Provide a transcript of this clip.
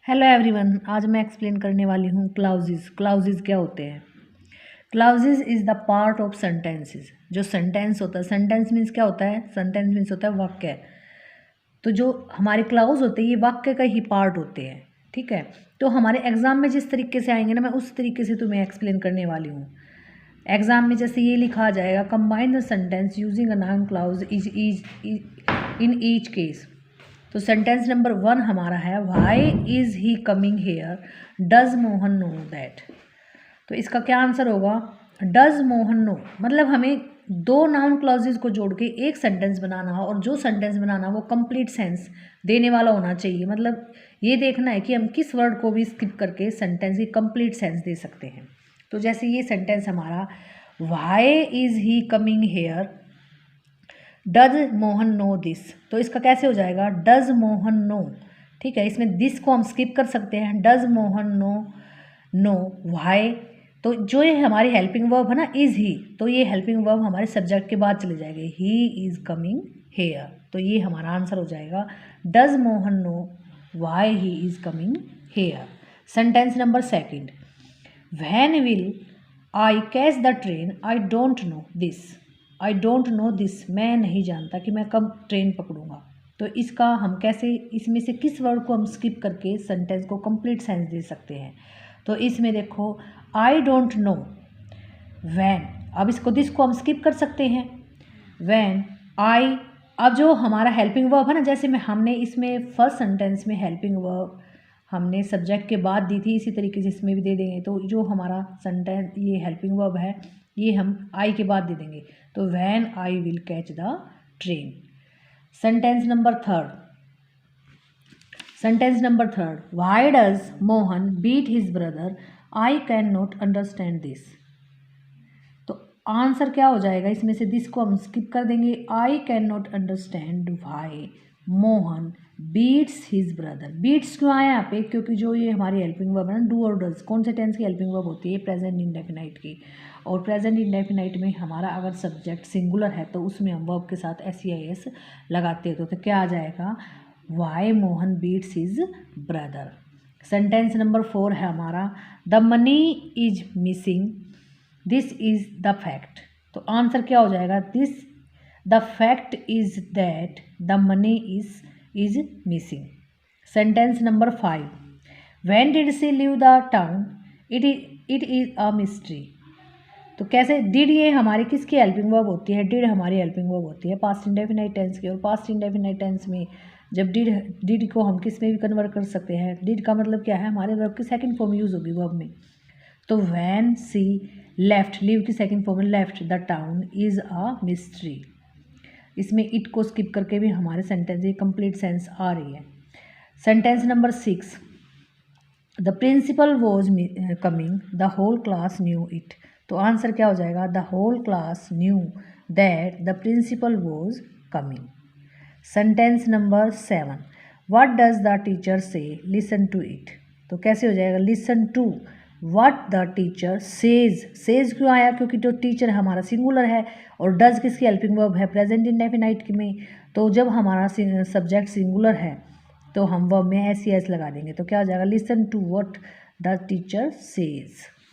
Hello everyone, आज मैं explain करने वाली हूँ क्लाउजेज। क्लाउजेज क्या होते हैं? Clauses is the part of sentences. जो सेंटेंस होता है, सेंटेंस मीन्स क्या होता है? सेंटेंस मीन्स होता है वाक्य। तो जो हमारे क्लाउज होते हैं ये वाक्य का ही पार्ट होते हैं, ठीक है। तो हमारे एग्जाम में जिस तरीके से आएंगे ना, मैं उस तरीके से तुम्हें एक्सप्लेन करने वाली हूँ। एग्जाम में जैसे ये लिखा जाएगा, combine the sentence using a noun clause is in each case. तो सेंटेंस नंबर 1 हमारा है, why is he coming here, does Mohan know that. तो इसका क्या आंसर होगा? Does Mohan know. मतलब हमें दो नाउन क्लॉजेज को जोड़ के एक सेंटेंस बनाना हो, और जो सेंटेंस बनाना वो कंप्लीट सेंस देने वाला होना चाहिए। मतलब ये देखना है कि हम किस वर्ड को भी स्किप करके सेंटेंस की कंप्लीट सेंस दे सकते हैं। तो जैसे ये सेंटेंस हमारा, why is he coming here, does Mohan know this. तो इसका कैसे हो जाएगा? डज मोहन नो, ठीक है। इसमें दिस को हम स्किप कर सकते हैं। Does Mohan know why. तो जो ये हमारी हेल्पिंग वर्ब है ना, इज़ ही, तो ये हेल्पिंग वर्ब हमारे सब्जेक्ट के बाद चले जाएंगे। ही इज़ कमिंग हेयर, तो ये हमारा आंसर हो जाएगा, does Mohan know why he is coming here. Sentence number 2, when will I catch the train, I don't know this. I don't know this, मैं नहीं जानता कि मैं कब ट्रेन पकड़ूंगा। तो इसका हम कैसे, इसमें से किस वर्ड को हम स्किप करके सेंटेंस को कंप्लीट सेंस दे सकते हैं? तो इसमें देखो, आई डोंट नो वैन, अब इसको दिस को हम स्किप कर सकते हैं। वैन आई, अब जो हमारा हेल्पिंग वर्ब है ना, जैसे में हमने इसमें फर्स्ट सेंटेंस में हेल्पिंग वर्ब हमने सब्जेक्ट के बाद दी थी, इसी तरीके से इसमें भी दे देंगे। तो जो हमारा सेंटेंस ये हेल्पिंग वर्ब है, ये हम आई के बाद दे देंगे। तो when I will catch the train. Sentence number 3, why does Mohan beat his brother, I can not understand this. तो आंसर क्या हो जाएगा? इसमें से दिस को हम स्किप कर देंगे। I can not understand why Mohan beats his brother. Beats क्यों आया यहाँ पे? क्योंकि जो ये हमारी हेल्पिंग वर्ब है ना, डू और डज, कौन से टेंस की हेल्पिंग वर्ब होती है? प्रेजेंट इंडेफिनाइट की। और प्रेजेंट इंडेफिनाइट में हमारा अगर सब्जेक्ट सिंगुलर है तो उसमें हम वर्ब के साथ SEIS लगाते हैं। तो क्या आ जाएगा? Why Mohan beats his brother. Sentence number 4 है हमारा, the money is missing, this is the fact. तो आंसर क्या हो जाएगा? This, the fact is that the money is missing. Sentence number 5, when did she leave the town, it is a mystery. तो कैसे? Did ये हमारी किसकी helping verb होती है? डिड हमारी हेल्पिंग वर्ब होती है पास्ट इंडेफिनाइट टेंस की। और पास्ट इंडेफिनाइट टेंस में जब डिड को हम किस में भी कन्वर्ट कर सकते हैं। डिड का मतलब क्या है? हमारे वर्ब की सेकंड फॉर्म यूज होगी वर्ब में। तो व्हेन सी लेफ्ट, लीव की सेकंड फॉर्म में left the town is a mystery. इसमें इट को स्किप करके भी हमारे सेंटेंस की कंप्लीट सेंस आ रही है। Sentence number 6, the principal was coming, the whole class knew it. तो आंसर क्या हो जाएगा? The whole class knew that the principal was coming. Sentence number 7, what does the teacher say, listen to it. तो कैसे हो जाएगा? Listen to what the teacher says. Says क्यों आया? क्योंकि जो टीचर हमारा सिंगुलर है, और डज किसकी हेल्पिंग वर्ब है? प्रेजेंट इंडेफिनाइट में। तो जब हमारा सब्जेक्ट सिंगुलर है तो हम वर्ब में SES लगा देंगे। तो क्या हो जाएगा? Listen to what the teacher says.